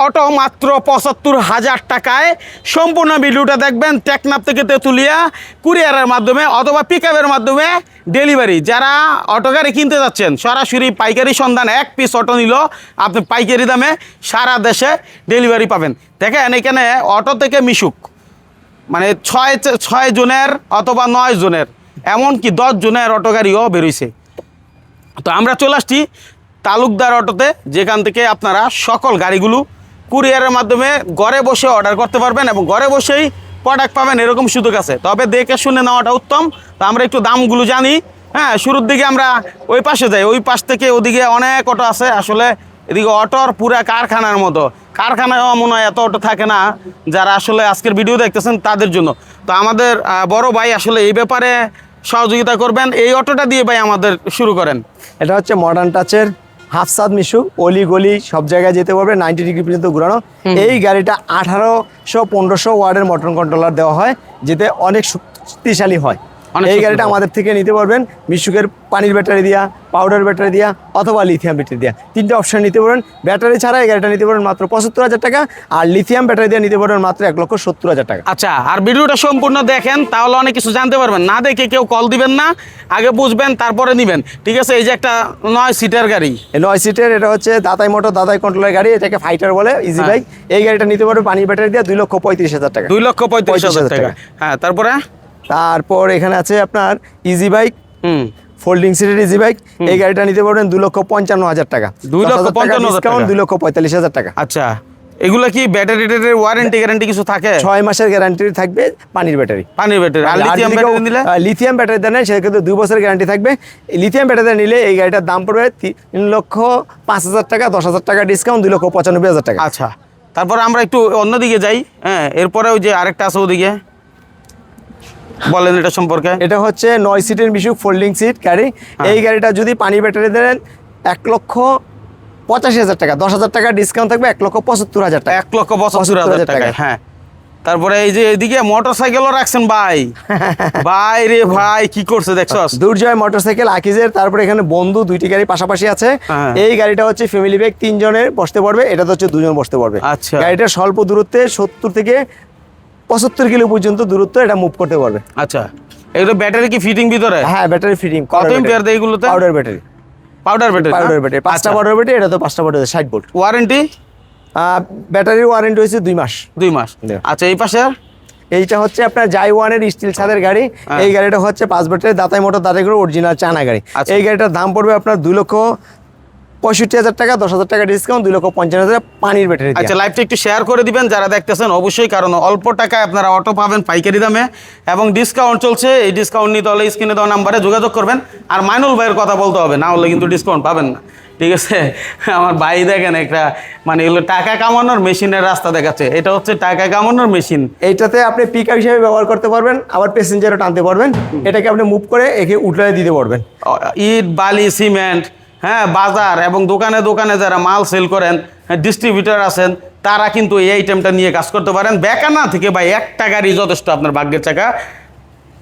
Auto মাত্র ৭৫,০০০ টাকায়। সম্পূর্ণ ভিডিওটা দেখবেন। টেকনাফ থেকে তেঁতুলিয়া কুরিয়ারের মাধ্যমে অথবা পিকআপের মাধ্যমে ডেলিভারি। যারা অটো গাড়ি কিনতে যাচ্ছেন সরাসরি পাইকারি সন্ধান, এক পিস অটো নিল আপনি পাইকারি দামে সারা দেশে ডেলিভারি পাবেন। দেখেন এখানে অটো থেকে মিশুক মানে ৬ জনের অথবা ৯ জনের এমনকি ১০ জনের অটো গাড়িও বেরোইছে। তো আমরা চলে আসছি তালুকদার অটোতে, যেখান থেকে আপনারা সকল গাড়িগুলো কুরিয়ারের মাধ্যমে ঘরে বসে অর্ডার করতে পারবেন এবং ঘরে বসেই প্রোডাক্ট পাবেন, এরকম সুযোগ আছে। তবে দেখে শুনে নেওয়াটা উত্তম। তো আমরা একটু দামগুলো জানি। হ্যাঁ, শুরুর দিকে আমরা ওই পাশে যাই, ওই পাশ থেকে ওদিকে অনেক অটো আছে। আসলে এদিকে অটোর পুরা কারখানার মতো, কারখানায়ও মনে হয় এত অটো থাকে না। যারা আসলে আজকের ভিডিও দেখতেছেন তাদের জন্য। তো আমাদের বড় ভাই আসলে এই ব্যাপারে সহযোগিতা করবেন। এই অটোটা দিয়ে ভাই আমাদের শুরু করেন। এটা হচ্ছে মডার্ন টাচের হাফসাদ মিশু, অলি গলি সব জায়গায় যেতে পারবে, 90 ডিগ্রি পর্যন্ত ঘুরানো। এই গাড়িটা ১৮০০-১৫০০ ওয়ার্ডের মোটর কন্ট্রোলার দেওয়া হয়, যেতে অনেক শক্তিশালী হয়। এই গাড়িটা আমাদের থেকে নিতে পারবেন মিশুকের পানির ব্যাটারি দিয়া, পাউডার ব্যাটারি দিয়া অথবা লিথিয়াম ব্যাটারি দিয়া, 3টে অপশন নিতে পারবেন। ব্যাটারি ছাড়া এই গাড়িটা নিতে পারবেন মাত্র ৭৫,০০০ টাকা, আর লিথিয়াম ব্যাটারি দিয়ে নিতে পারবেন মাত্র ১,৭০,০০০ টাকা। আচ্ছা, আর ভিডিওটা সম্পূর্ণ দেখেন, তাহলে অনেক কিছু জানতে পারবেন। না দেখে কেউ কল দিবেন না, আগে বুঝবেন তারপরে নিবেন, ঠিক আছে? এই যে একটা ৯ সিটের গাড়ি, ৯ সিটের, এটা হচ্ছে দাদাই মোটর দাদাই কন্ট্রোলের গাড়ি, এটাকে ফাইটার বলে, ইজি বাইক। এই গাড়িটা নিতে পারবে পানির ব্যাটারি দিয়ে ২,৩৫,০০০ টাকা। ২,৩৫,০০০ টাকা। হ্যাঁ, তারপর এখানে আছে আপনার ইজি বাইক, ফোল্ডিং সিটের ইজি বাইক। এই গাড়িটা নিতে পারবেন ২,৫৫,০০০ টাকা। ২,৪৫,০০০ টাকা। আচ্ছা, এগুলা কি ব্যাটারি ওয়ারেন্টি গ্যারান্টি কিছু থাকে? ৬ মাসের গ্যারান্টি থাকবে পানির ব্যাটারি। আর লিথিয়াম ব্যাটারি নিলে? লিথিয়াম ব্যাটারি দেন সেক্ষেত্রে ২ বছরের গ্যারান্টি থাকবে। লিথিয়াম ব্যাটারি নিলে এই গাড়িটার দাম পড়বে ৩,০৫,০০০ টাকা, ১০,০০০ টাকা ডিসকাউন্ট, ২,৯৫,০০০ টাকা। আচ্ছা, তারপর আমরা একটু অন্যদিকে যাই। হ্যাঁ, এরপরে ওই যে আরেকটা আছে ওদিকে, বলেন এটা সম্পর্কে। এটা হচ্ছে ৯ সিটের মিশুক ফোল্ডিং সিট গাড়ি। এই গাড়িটা যদি পানি ব্যাটারি দেন ১,৮৫,০০০ টাকা, ১০,০০০ টাকা ডিসকাউন্ট থাকবে, ১,৭৫,০০০ টাকা। ১,৭৫,০০০ টাকা। হ্যাঁ, তারপরে এই যে এদিকে মোটরসাইকেলও রাখছেন ভাই। ভাই রে ভাই, কি করছে দেখছো? দুর্জয় মোটরসাইকেল আকিজের। তারপরে এখানে বন্ধু 2টি গাড়ি পাশাপাশি আছে। এই গাড়িটা হচ্ছে ফ্যামিলি ব্যাগ, 3 জনের বসতে পারবে, এটা তো হচ্ছে 2 জন বসতে পারবে। আচ্ছা, গাড়িটা স্বল্প দূরত্বে ৭০ থেকে ৭৫ কিলো পর্যন্ত দূরত্ব এটা মুভ করতে পারবে। আচ্ছা, এগুলো ব্যাটারি কি ফিটিং ভিতরে? হ্যাঁ, ব্যাটারি ফিটিং। কত এম্পিয়ার দেয় এগুলোতে? Powder battery. পাউডার ব্যাটারি 5টা পাউডার ব্যাটারি, এটা তো 5টা ব্যাটারি 60 ভোল্ট। ওয়ারেন্টি? ব্যাটারির ওয়ারেন্টি হচ্ছে 2 মাস। 2 মাস। আচ্ছা, এই পাশে এইটা হচ্ছে আপনার জাইওয়ানের স্টিল ছাদের গাড়ি। এই গাড়িটা হচ্ছে 5 ব্যাটারি দাতাই মোটর দাতাই করে অরিজিনাল চায়না গাড়ি। এই গাড়িটার দাম পড়বে আপনার 2,65,০০০ টাকা, ১০,০০০ টাকা ডিসকাউন্ট, 2,৫০,০০০ পানির ব্যাটারি। আচ্ছা, লাইভটা একটু শেয়ার করে দিবেন যারা দেখতেছেন অবশ্যই, কারণ অল্প টাকায় আপনারা অটো পাবেন পাইকারি দামে এবং ডিসকাউন্ট চলছে। এই ডিসকাউন্ট নিতে হলে স্ক্রিনে দেওয়া নাম্বারে যোগাযোগ করবেন। আর মাইনুল ভাইয়ের কথা বলতে হবে, না হলে কিন্তু ডিসকাউন্ট পাবেন না, ঠিক আছে? আমার ভাই দেখেন একটা মানে এগুলো টাকা কামানোর মেশিনের রাস্তা দেখাচ্ছে। এটা হচ্ছে টাকা কামানোর মেশিন। এইটাতে আপনি পিকআপ হিসেবে ব্যবহার করতে পারবেন, আবার প্যাসেঞ্জারও টানতে পারবেন। এটাকে আপনি মুভ করে একে উঠলে দিতে পারবেন। ইট বালি সিমেন্ট, হ্যাঁ, বাজার এবং দোকানে দোকানে যারা মাল সেল করেন, ডিস্ট্রিবিউটার আছেন, তারা কিন্তু এই আইটেমটা নিয়ে কাজ করতে পারেন। বেকার না থেকে ভাই, একটা গাড়ি যথেষ্ট আপনার ভাগ্যের চাকা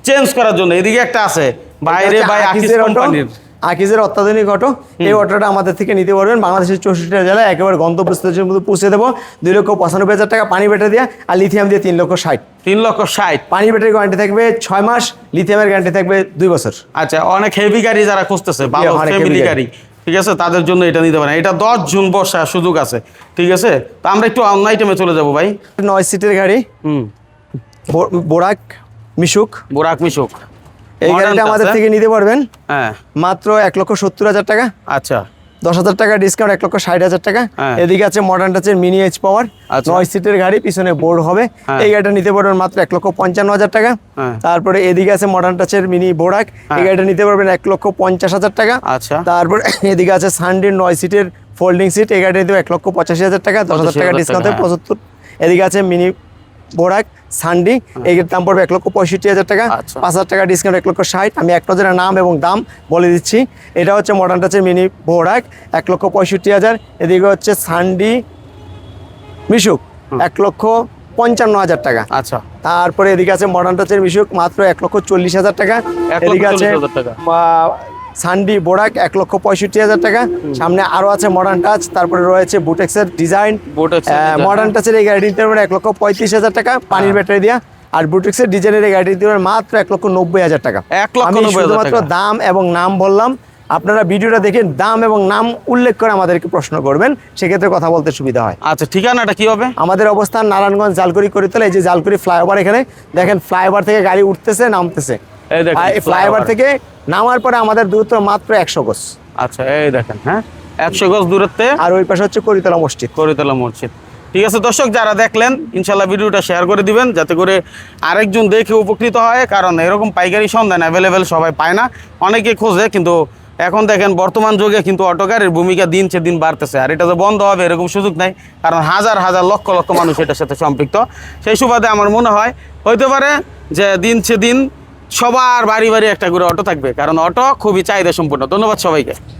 চেঞ্জ করার জন্য। এদিকে একটা আছে বাইরে ভাই, আকিজের অত্যাধুনিক অটো। এই অটোটা আমাদের থেকে নিতে পারবেন বাংলাদেশের 64টা জেলায় একেবারে গন্তব্যস্থলের মধ্যে পৌঁছে দেবো। 2,95,০০০ টাকা পানি ব্যাটারি দিয়ে, আর লিথিয়াম দিয়ে 3,60,০০০। 3,60,০০০। পানি ব্যাটারি গ্যারান্টি থাকবে 6 মাস, লিথিয়ামের গ্যারান্টি থাকবে 2 বছর। আচ্ছা, অনেক হেভি গাড়ি যারা খুঁজতেছে, ভালো ফ্যামিলি গাড়ি, ঠিক আছে, তাদের জন্য এটা নিতে পারেন। এটা 10 জুন বর্ষা সুযোগ আছে, ঠিক আছে? তো আমরা একটু অন্য আইটেমে চলে যাবো ভাই। 9 সিটের গাড়ি, বোরাক মিশুক। এই গাড়িটা আমাদের থেকে নিতে পারবেন মাত্র 1,70,০০০ টাকা। আচ্ছা, 10,০০০ টাকা ডিসকাউন্ট, 1,60,০০০ টাকা। এদিকে আছে মডার্ন টাচের মিনি এইচ পাওয়ার, 9 সিটের গাড়ি, পিছনে বোর্ড হবে। এই গাড়িটা নিতে পারবেন মাত্র 1,55,০০০ টাকা। তারপরে এদিকে আছে মডার্ন টাচের মিনি বোরাক, এই গাড়িটা নিতে পারবেন 1,50,০০০ টাকা। আচ্ছা, তারপর এদিকে আছে সানডির 9 সিটের ফোল্ডিং সিট, এই গাড়িটা নিতে 1,85,০০০ টাকা, 10,০০০ টাকা ডিসকাউন্টে 75। এদিকে আছে মিনি বোরাক সানডি, এই দাম পড়বে 1,65,০০০ টাকা, 5,০০০ টাকা ডিসকাউন্ট, 1,60,০০০। আমি এক নজরে নাম এবং দাম বলে দিচ্ছি। এটা হচ্ছে মডার্ন টাচের মিনি বোরাক, 1,65,০০০। এদিকে হচ্ছে সানডি মিশুক, 1,55,০০০ টাকা। আচ্ছা, তারপরে এদিকে আছে মডার্ন টাচের মিশুক মাত্র 1,40,০০০ টাকা। এদিকে আছে সানডি বোরাক 1,65,000 টাকা। সামনে আরো আছে মডার্ন টাচ, তারপরে রয়েছে বুটেক্সের ডিজাইন। Butex এর design, মডার্ন টাচের এই গাড়িটি নিতে পারবেন 1,35,000 টাকা পানির ব্যাটারি দিয়া। আর বুটেক্সের ডিজাইনের এই গাড়িটি নিতে পারবেন মাত্র 1,90,000 টাকা। 1,90,000 আমি শুধুমাত্র টাকা। দাম এবং নাম বললাম, আপনারা ভিডিওটা দেখে দাম এবং নাম উল্লেখ করে আমাদেরকে প্রশ্ন করবেন, সেক্ষেত্রে কথা বলতে সুবিধা হয়। আচ্ছা, ঠিকানাটা কি হবে? আমাদের অবস্থান নারায়ণগঞ্জ জালকুড়ি করিতলা। এই যে জালকুড়ি ফ্লাইওভার, এখানে দেখেন ফ্লাইওভার থেকে গাড়ি উঠতেছে নামতেছে। এই দেখেন, আর এই ফ্লাইওভার থেকে নামার পরে আমাদের দূরত্ব মাত্র 100 গজ। আচ্ছা, এই দেখেন, হ্যাঁ 100 গজ দূরত্বে আর ওই পাশে হচ্ছে করিতলা মসজিদ। করিতলা মসজিদ। ঠিক আছে দর্শক, যারা দেখলেন ইনশাল্লাহ ভিডিওটা শেয়ার করে দিবেন, যাতে করে আরেকজন দেখে উপকৃত হয়। কারণ এরকম পাইকারি সন্ধান অ্যাভেলেবেল সবাই পায় না, অনেকে খোঁজে। কিন্তু এখন দেখেন বর্তমান যুগে কিন্তু অটো গাড়ির ভূমিকা দিন সে দিন বাড়তেছে। আর এটা যে বন্ধ হবে এরকম সুযোগ নাই, কারণ হাজার হাজার লক্ষ লক্ষ মানুষ এটার সাথে সম্পৃক্ত। সেই সুবাদে আমার মনে হয় হইতে পারে যে দিন সে দিন সবার বাড়ি বাড়ি একটা করে অটো থাকবে, কারণ অটো খুবই চাহিদা সম্পূর্ণ। ধন্যবাদ সবাইকে।